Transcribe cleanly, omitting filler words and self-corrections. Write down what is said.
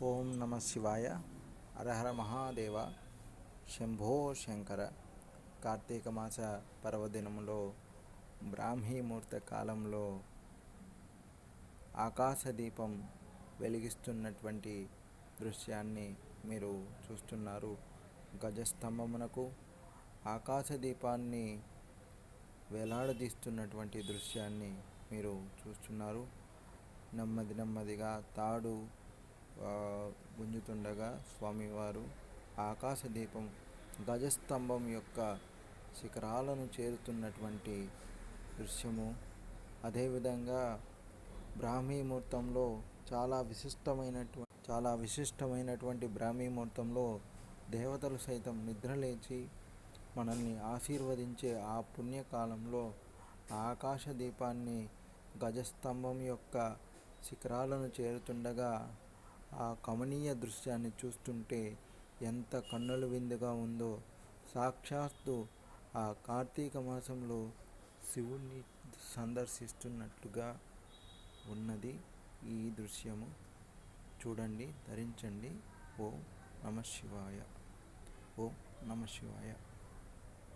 ఓం నమ శివాయ. హరహర మహాదేవ. శంభో శంకర. కార్తీక మాస పర్వదినములో బ్రాహ్మీ ముహూర్త కాలంలో ఆకాశదీపం వెలిగిస్తున్నటువంటి దృశ్యాన్ని మీరు చూస్తున్నారు. గజస్తంభమునకు ఆకాశదీపాన్ని వేలాడదీస్తున్నటువంటి దృశ్యాన్ని మీరు చూస్తున్నారు. నెమ్మదిగా తాడు గుంజుతుండగా స్వామివారు ఆకాశదీపం గజస్తంభం యొక్క శిఖరాలను చేరుతున్నటువంటి దృశ్యము. అదేవిధంగా బ్రాహ్మీ ముహూర్తంలో చాలా విశిష్టమైనటువంటి బ్రాహ్మీ ముహూర్తంలో దేవతలు సైతం నిద్రలేచి మనల్ని ఆశీర్వదించే ఆ పుణ్యకాలంలో ఆకాశ దీపాన్ని గజస్తంభం యొక్క శిఖరాలను చేరుతుండగా ఆ కమనీయ దృశ్యాన్ని చూస్తుంటే ఎంత కన్నుల విందుగా ఉందో. సాక్షాత్తు ఆ కార్తీక మాసంలో శివుణ్ణి సందర్శిస్తున్నట్లుగా ఉన్నది ఈ దృశ్యము. చూడండి, ధరించండి. ఓం నమ శివాయ. ఓం నమ శివాయ.